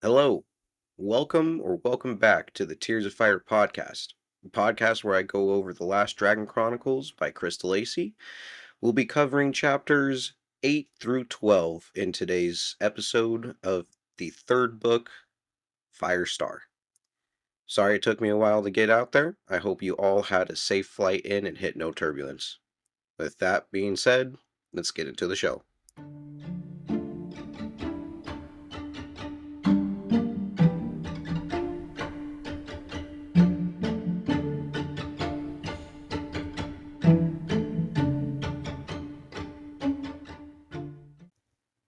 Hello, welcome back to the Tears of Fire podcast, the podcast where I go over The Last Dragon Chronicles by Crystal Lacey. We'll be covering chapters 8 through 12 in today's episode of the third book, Firestar. Sorry it took me a while to get out there. I hope you all had a safe flight in and hit no turbulence. With that being said, let's get into the show.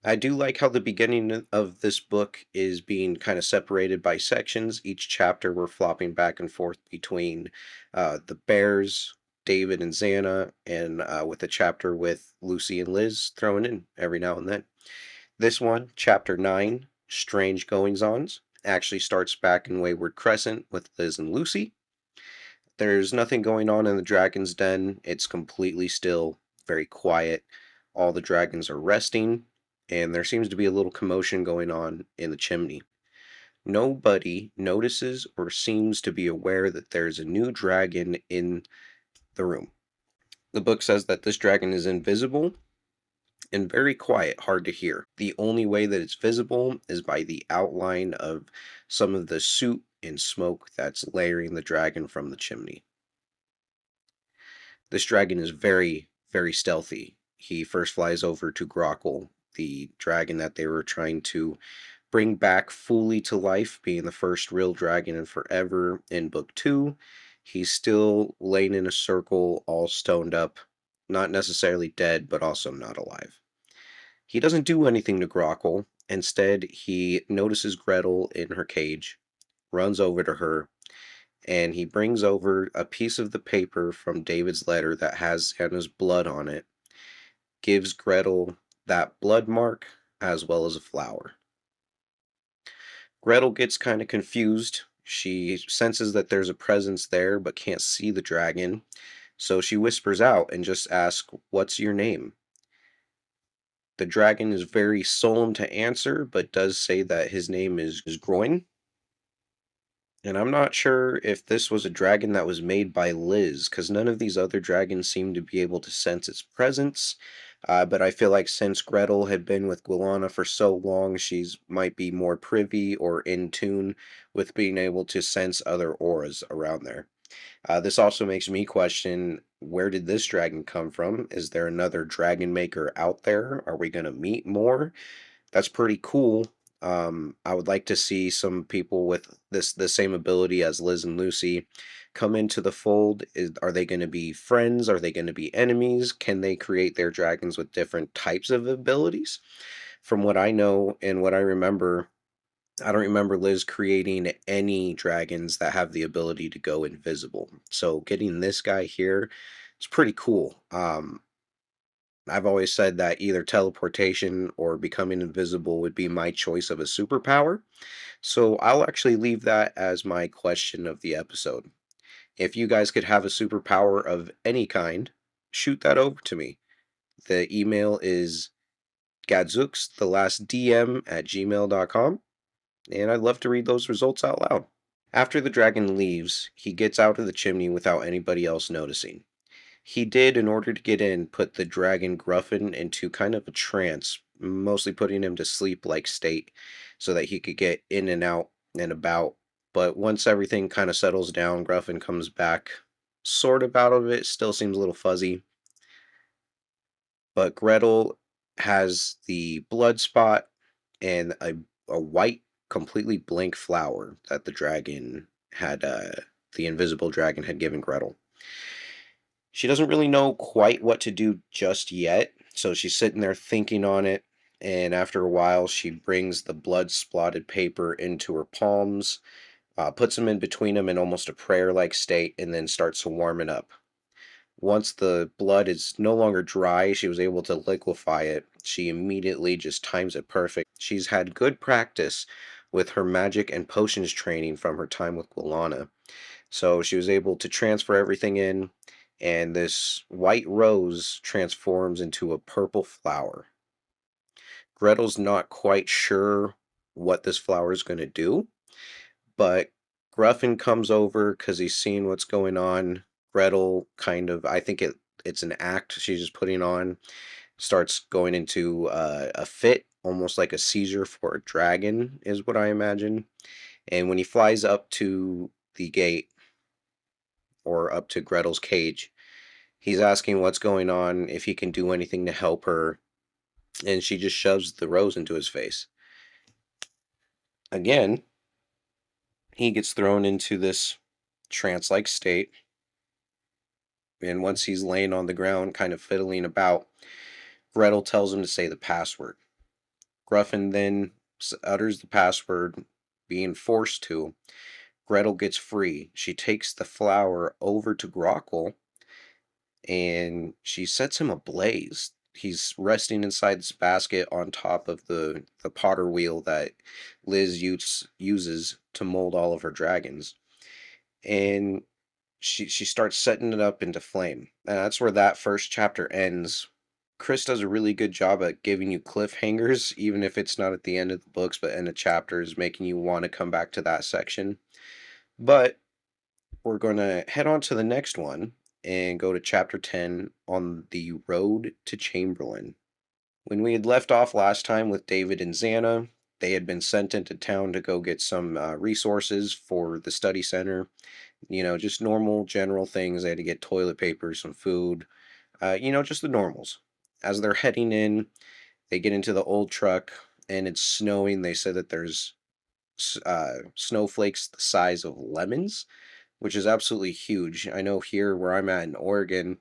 I do like how the beginning of this book is being kind of separated by sections. Each chapter we're flopping back and forth between the bears, David and Xana, and with a chapter with Lucy and Liz thrown in every now and then. This one, chapter 9, Strange Goings Ons, actually starts back in Wayward Crescent with Liz and Lucy. There's nothing going on in the dragon's den. It's completely still, very quiet. All the dragons are resting, and there seems to be a little commotion going on in the chimney. Nobody notices or seems to be aware that there's a new dragon in the room. The book says that this dragon is invisible and very quiet, hard to hear. The only way that it's visible is by the outline of some of the soot and smoke that's layering the dragon from the chimney. This dragon is very, very stealthy. He first flies over to Grockle, the dragon that they were trying to bring back fully to life, being the first real dragon in forever in book 2. He's still laying in a circle, all stoned up, not necessarily dead, but also not alive. He doesn't do anything to Grockle. Instead, he notices Gretel in her cage, runs over to her, and he brings over a piece of the paper from David's letter that has Hannah's blood on it, gives Gretel that blood mark as well as a flower. Gretel gets kind of confused. She senses that there's a presence there but can't see the dragon, so she whispers out and just asks, "What's your name?" The dragon is very solemn to answer, but does say that his name is Groin. And I'm not sure if this was a dragon that was made by Liz, because none of these other dragons seem to be able to sense its presence. But I feel like since Gretel had been with Guilana for so long, she's might be more privy or in tune with being able to sense other auras around there. This also makes me question, where did this dragon come from? Is there another dragon maker out there? Are we going to meet more? That's pretty cool. I would like to see some people with the same ability as Liz and Lucy come into the fold. Are they going to be friends? Are they going to be enemies? Can they create their dragons with different types of abilities? From what I know and what I remember, I don't remember Liz creating any dragons that have the ability to go invisible. So getting this guy here is pretty cool. I've always said that either teleportation or becoming invisible would be my choice of a superpower. So I'll actually leave that as my question of the episode. If you guys could have a superpower of any kind, shoot that over to me. The email is gadzooks, the last DM at gmail.com, and I'd love to read those results out loud. After the dragon leaves, he gets out of the chimney without anybody else noticing. He did, in order to get in, put the dragon Gruffin into kind of a trance, mostly putting him to sleep like state so that he could get in and out and about. But once everything kind of settles down, Gruffin comes back sort of out of it, still seems a little fuzzy. But Gretel has the blood spot and a white, completely blank flower that the dragon had, the invisible dragon had given Gretel. She doesn't really know quite what to do just yet, so she's sitting there thinking on it, and after a while, she brings the blood spotted paper into her palms, puts them in between them in almost a prayer like state, and then starts to warm it up. Once the blood is no longer dry, she was able to liquefy it. She immediately just times it perfect. She's had good practice with her magic and potions training from her time with Guilana. So she was able to transfer everything in, and this white rose transforms into a purple flower. Gretel's not quite sure what this flower is going to do. But Gruffin comes over because he's seeing what's going on. Gretel kind of, I think it's an act she's just putting on, starts going into a fit, almost like a seizure for a dragon, is what I imagine. And when he flies up to the gate or up to Gretel's cage, he's asking what's going on, if he can do anything to help her, and she just shoves the rose into his face. Again, he gets thrown into this trance like state, and once he's laying on the ground, kind of fiddling about, Gretel tells him to say the password. Gruffin then utters the password, being forced to. Gretel gets free. She takes the flower over to Grockle and she sets him ablaze. He's resting inside this basket on top of the potter wheel that Liz uses to mold all of her dragons. And she starts setting it up into flame. And that's where that first chapter ends. Chris does a really good job at giving you cliffhangers, even if it's not at the end of the books, but in the chapters, making you want to come back to that section. But we're going to head on to the next one and go to chapter 10 on the road to Chamberlain. When we had left off last time with David and Xana, they had been sent into town to go get some resources for the study center. Just normal general things. They had to get toilet paper, some food, just the normals. As they're heading in, they get into the old truck and it's snowing. They said that there's snowflakes the size of lemons, which is absolutely huge. I know here where I'm at in Oregon,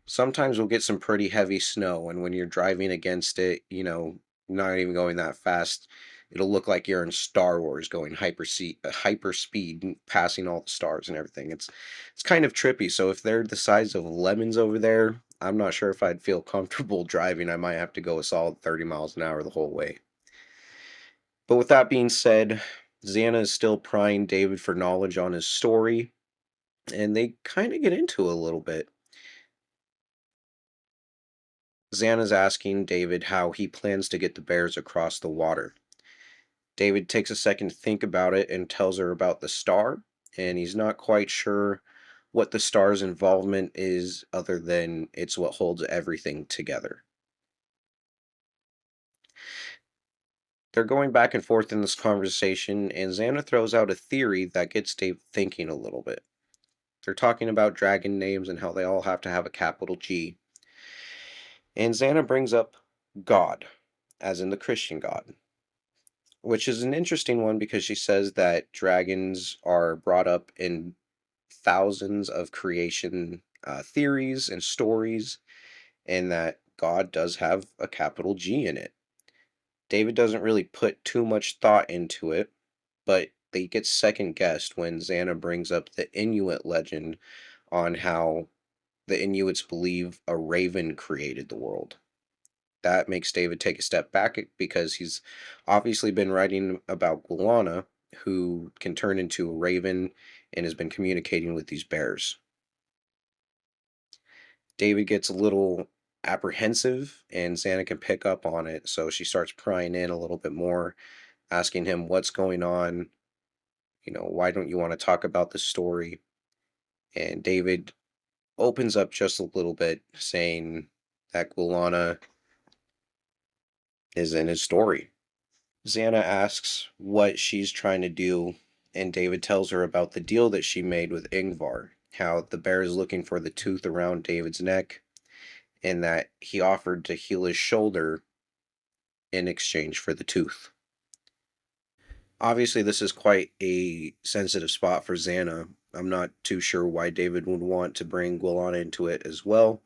sometimes we'll get some pretty heavy snow, and when you're driving against it, not even going that fast, it'll look like you're in Star Wars going hyper speed, passing all the stars and everything. It's kind of trippy. So if they're the size of lemons over there, I'm not sure if I'd feel comfortable driving. I might have to go a solid 30 miles an hour the whole way. But with that being said, Xana is still prying David for knowledge on his story, and they kind of get into it a little bit. Xana's asking David how he plans to get the bears across the water. David takes a second to think about it and tells her about the star, and he's not quite sure what the star's involvement is other than it's what holds everything together. They're going back and forth in this conversation, and Xana throws out a theory that gets Dave thinking a little bit. They're talking about dragon names and how they all have to have a capital G. And Xana brings up God, as in the Christian God, which is an interesting one because she says that dragons are brought up in thousands of creation theories and stories, and that God does have a capital G in it. David doesn't really put too much thought into it, but they get second guessed when Xana brings up the Inuit legend on how the Inuits believe a raven created the world. That makes David take a step back because he's obviously been writing about Guilana, who can turn into a raven and has been communicating with these bears. David gets a little apprehensive, and Xana can pick up on it, so she starts prying in a little bit more, asking him what's going on. Why don't you want to talk about the story? And David opens up just a little bit, saying that Guilana is in his story. Xana asks what she's trying to do, and David tells her about the deal that she made with Ingvar, how the bear is looking for the tooth around David's neck, and that he offered to heal his shoulder in exchange for the tooth. Obviously, this is quite a sensitive spot for Xana. I'm not too sure why David would want to bring Guilana into it as well.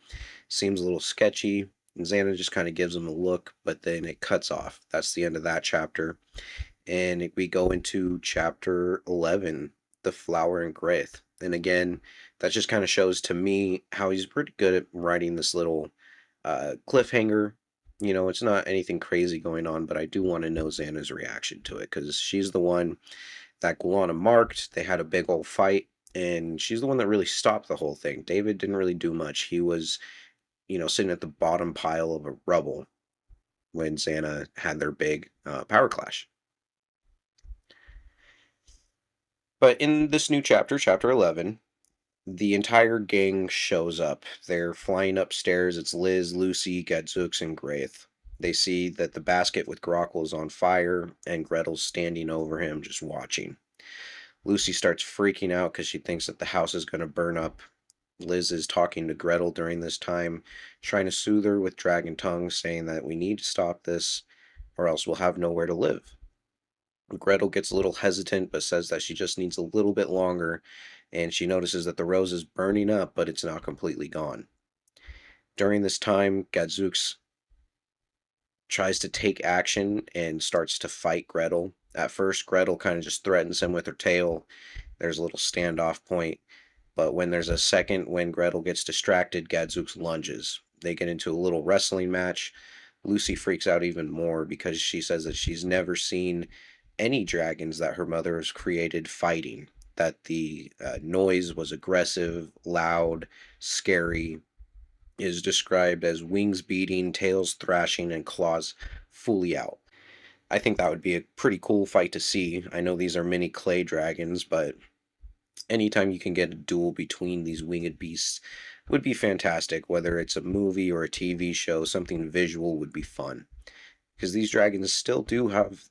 Seems a little sketchy. And Xana just kind of gives him a look, but then it cuts off. That's the end of that chapter. And we go into chapter 11, The Flower and Grith. And again, that just kind of shows to me how he's pretty good at writing this little cliffhanger. It's not anything crazy going on, but I do want to know Xana's reaction to it because she's the one that Guilana marked. They had a big old fight, and she's the one that really stopped the whole thing. David didn't really do much. He was, sitting at the bottom pile of a rubble when Xana had their big power clash. But in this new chapter, chapter 11, the entire gang shows up. They're flying upstairs. It's Liz, Lucy, Gadzooks, and Graith. They see that the basket with Grockle is on fire, and Gretel's standing over him, just watching. Lucy starts freaking out because she thinks that the house is going to burn up. Liz is talking to Gretel during this time, trying to soothe her with dragon tongue, saying that we need to stop this or else we'll have nowhere to live. Gretel gets a little hesitant but says that she just needs a little bit longer, and she notices that the rose is burning up, but it's not completely gone. During this time, Gadzooks tries to take action and starts to fight Gretel. At first, Gretel kind of just threatens him with her tail. There's a little standoff point, but when there's a second when Gretel gets distracted, Gadzooks lunges. They get into a little wrestling match. Lucy freaks out even more because she says that she's never seen any dragons that her mother has created fighting. That the noise was aggressive, loud, scary, is described as wings beating, tails thrashing, and claws fully out. I think that would be a pretty cool fight to see. I know these are mini clay dragons, but anytime you can get a duel between these winged beasts would be fantastic. Whether it's a movie or a TV show, something visual would be fun. Because these dragons still do have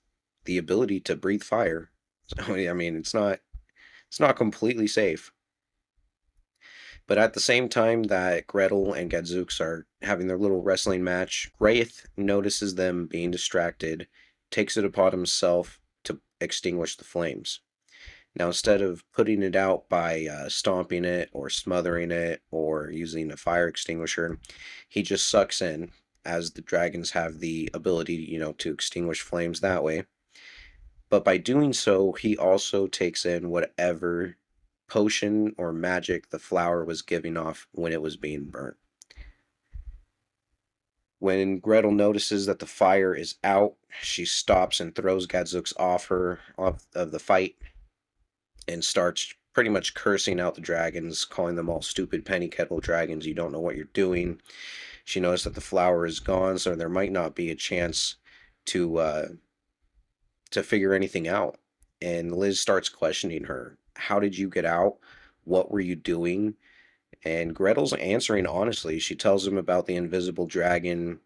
the ability to breathe fire. So I mean, it's not completely safe. But at the same time that Gretel and Gadzooks are having their little wrestling match, Wraith notices them being distracted, takes it upon himself to extinguish the flames. Now, instead of putting it out by stomping it or smothering it or using a fire extinguisher, he just sucks in, as the dragons have the ability, to extinguish flames that way. But by doing so, he also takes in whatever potion or magic the flower was giving off when it was being burnt. When Gretel notices that the fire is out, she stops and throws Gadzooks off of the fight and starts pretty much cursing out the dragons, calling them all stupid penny kettle dragons. You don't know what you're doing. She knows that the flower is gone, so there might not be a chance to uh, to figure anything out. And Liz starts questioning her. How did you get out? What were you doing? And Gretel's answering honestly. She tells him about the invisible dragon.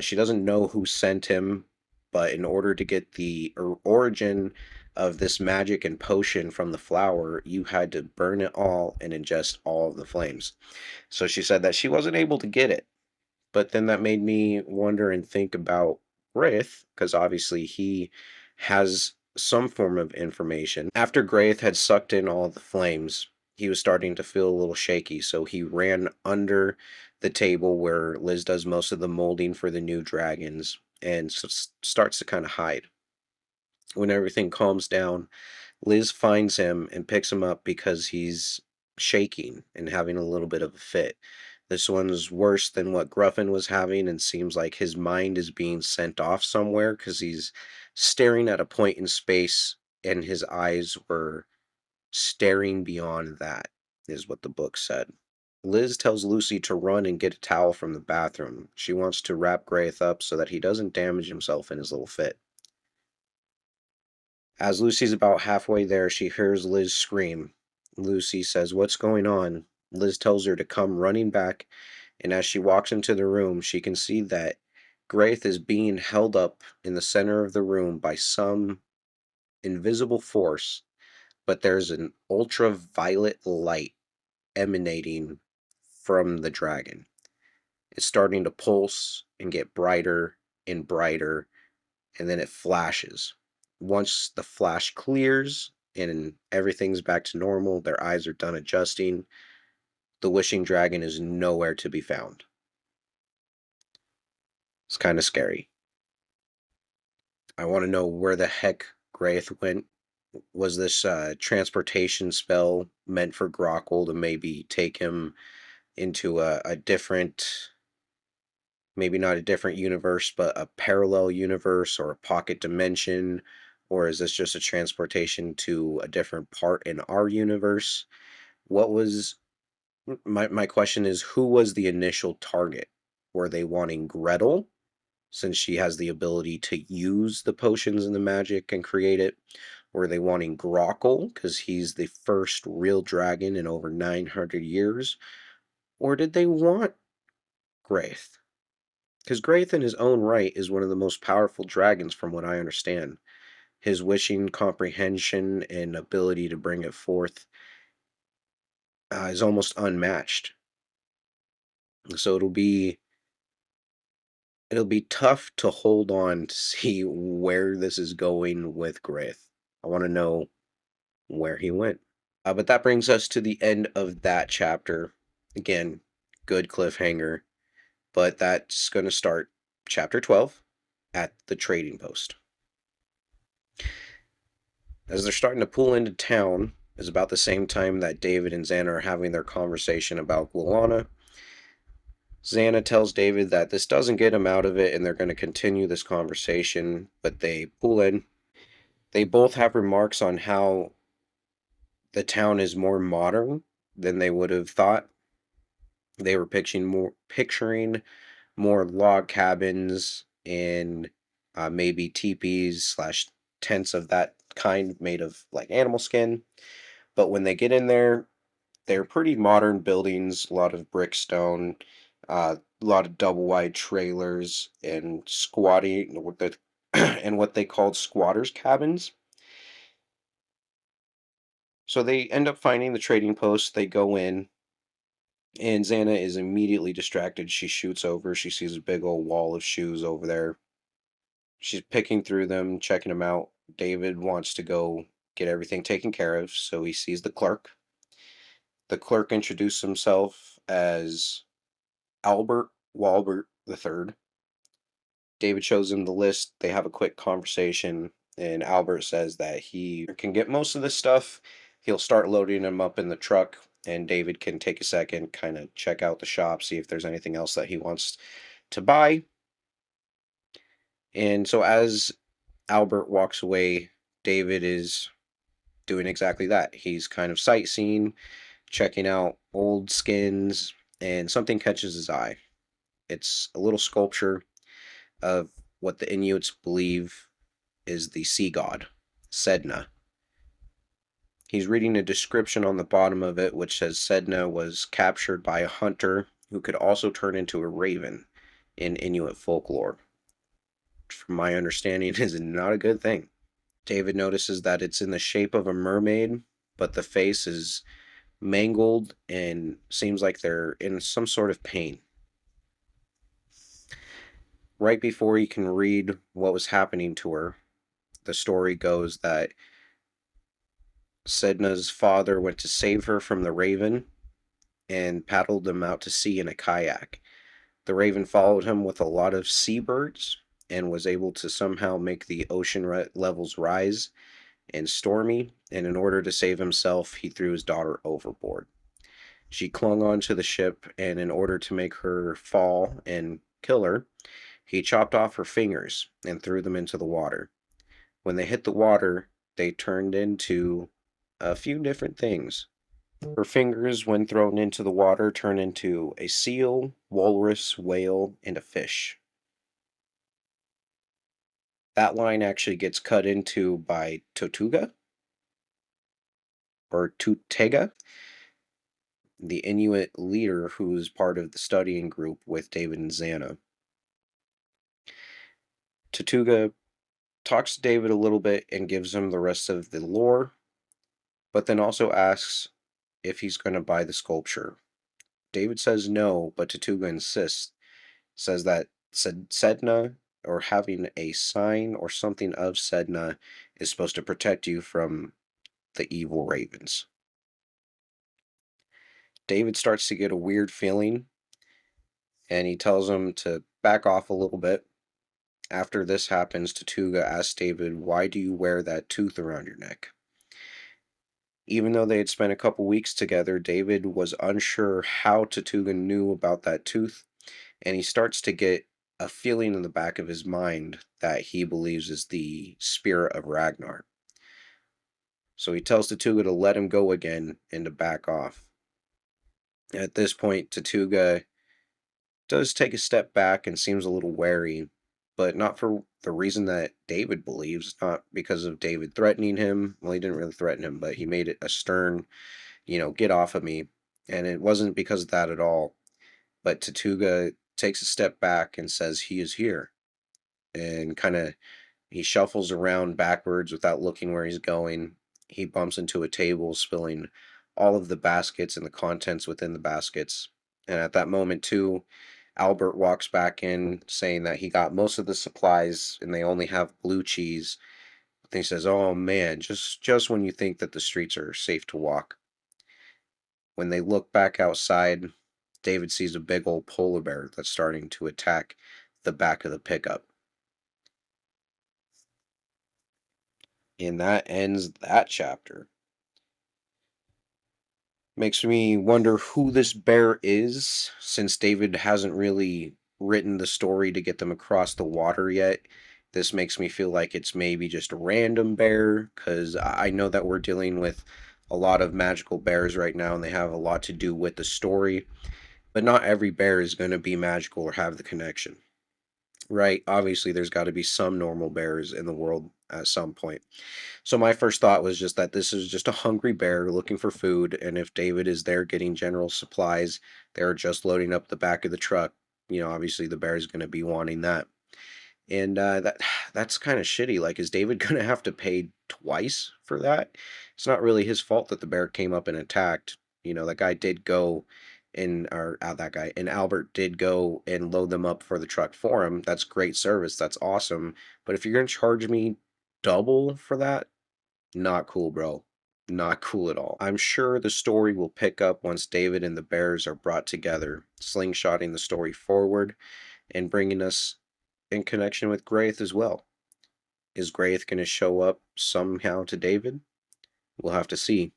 She doesn't know who sent him, but in order to get the origin of this magic and potion from the flower, you had to burn it all and ingest all of the flames. So she said that she wasn't able to get it. But then that made me wonder and think about Grith, because obviously he has some form of information. After Graith had sucked in all the flames, he was starting to feel a little shaky, so he ran under the table where Liz does most of the molding for the new dragons and starts to kind of hide. When everything calms down, Liz finds him and picks him up because he's shaking and having a little bit of a fit. This one's worse than what Gruffin was having and seems like his mind is being sent off somewhere because he's staring at a point in space and his eyes were staring beyond that, is what the book said. Liz tells Lucy to run and get a towel from the bathroom. She wants to wrap Graith up so that he doesn't damage himself in his little fit. As Lucy's about halfway there, she hears Liz scream. Lucy says, "What's going on?" Liz tells her to come running back, and as she walks into the room, she can see that Graith is being held up in the center of the room by some invisible force, but there's an ultraviolet light emanating from the dragon. It's starting to pulse and get brighter and brighter, and then it flashes. Once the flash clears and everything's back to normal, their eyes are done adjusting, the wishing dragon is nowhere to be found. It's kind of scary. I want to know where the heck Graith went. Was this transportation spell meant for Grockle to maybe take him into a different, maybe not a different universe, but a parallel universe or a pocket dimension? Or is this just a transportation to a different part in our universe? What was my question is, who was the initial target? Were they wanting Gretel, since she has the ability to use the potions and the magic and create it? Were they wanting Grockle because he's the first real dragon in over 900 years? Or did they want Graith? Because Graith in his own right is one of the most powerful dragons from what I understand. His wishing comprehension and ability to bring it forth is almost unmatched. So it'll be tough to hold on to see where this is going with Graith. I want to know where he went. But that brings us to the end of that chapter. Again, good cliffhanger. But that's going to start chapter 12 at the trading post. As they're starting to pull into town, is about the same time that David and Xana are having their conversation about Guilana. Xana tells David that this doesn't get him out of it and they're going to continue this conversation, but they pull in. They both have remarks on how the town is more modern than they would have thought. They were picturing more log cabins and maybe teepees slash tents of that kind made of like animal skin. But when they get in there, they're pretty modern buildings, a lot of brick stone, a lot of double wide trailers and squatting with the and what they called squatters cabins. So they end up finding the trading post. They go in, and Xana is immediately distracted. She shoots over. She sees a big old wall of shoes over there. She's picking through them, checking them out. David wants to go get everything taken care of, so he sees the clerk. The clerk introduced himself as Albert Walbert III. David shows him the list. They have a quick conversation, and Albert says that he can get most of this stuff. He'll start loading them up in the truck, and David can take a second, kind of check out the shop, see if there's anything else that he wants to buy. And so as Albert walks away, David is doing exactly that. He's kind of sightseeing, checking out old skins, and something catches his eye. It's a little sculpture of what the Inuits believe is the sea god, Sedna. He's reading a description on the bottom of it, which says Sedna was captured by a hunter who could also turn into a raven in Inuit folklore. From my understanding, is not a good thing. David notices that it's in the shape of a mermaid, but the face is mangled and seems like they're in some sort of pain. Right before he can read what was happening to her, the story goes that Sedna's father went to save her from the raven and paddled them out to sea in a kayak. The raven followed him with a lot of seabirds and was able to somehow make the ocean levels rise and stormy, and in order to save himself, he threw his daughter overboard. She clung onto the ship, and in order to make her fall and kill her, he chopped off her fingers and threw them into the water. When they hit the water, they turned into a few different things. Her fingers, when thrown into the water, turn into a seal, walrus, whale, and a fish. That line actually gets cut into by Totuga, or Tutega, the Inuit leader who is part of the studying group with David and Xana. Totuga talks to David a little bit and gives him the rest of the lore, but then also asks if he's going to buy the sculpture. David says no, but Totuga insists, says that Sedna, or having a sign or something of Sedna, is supposed to protect you from the evil ravens. David starts to get a weird feeling, and he tells him to back off a little bit. After this happens, Totuga asks David, "Why do you wear that tooth around your neck?" Even though they had spent a couple weeks together, David was unsure how Totuga knew about that tooth, and he starts to get a feeling in the back of his mind that he believes is the spirit of Ragnar. So he tells Totuga to let him go again and to back off. At this point, Totuga does take a step back and seems a little wary, but not for the reason that David believes, not because of David threatening him. Well, he didn't really threaten him, but he made it a stern, get off of me. And it wasn't because of that at all. But Tatuga takes a step back and says, he is here. And kind of he shuffles around backwards without looking where he's going. He bumps into a table, spilling all of the baskets and the contents within the baskets. And at that moment, too, Albert walks back in saying that he got most of the supplies and they only have blue cheese. And he says, "Oh man, just when you think that the streets are safe to walk." When they look back outside, David sees a big old polar bear that's starting to attack the back of the pickup. And that ends that chapter. Makes me wonder who this bear is, since David hasn't really written the story to get them across the water yet. This makes me feel like it's maybe just a random bear, because I know that we're dealing with a lot of magical bears right now, and they have a lot to do with the story. But not every bear is going to be magical or have the connection, right? Obviously, there's got to be some normal bears in the world at some point. So my first thought was just that this is just a hungry bear looking for food, and if David is there getting general supplies, they're just loading up the back of the truck. Obviously the bear is going to be wanting that, and that's kind of shitty. Like, is David going to have to pay twice for that? It's not really his fault that the bear came up and attacked. That guy did go that guy and Albert did go and load them up for the truck for him. That's great service. That's awesome. But if you're going to charge me double for that, not cool, bro. Not cool at all. I'm sure the story will pick up once David and the bears are brought together, slingshotting the story forward and bringing us in connection with Graith as well. Is Graith going to show up somehow to David? We'll have to see.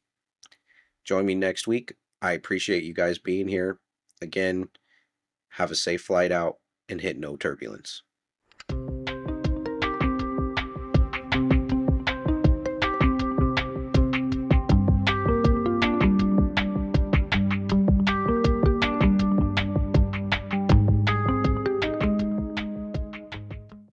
Join me next week. I appreciate you guys being here. Again, have a safe flight out and hit no turbulence.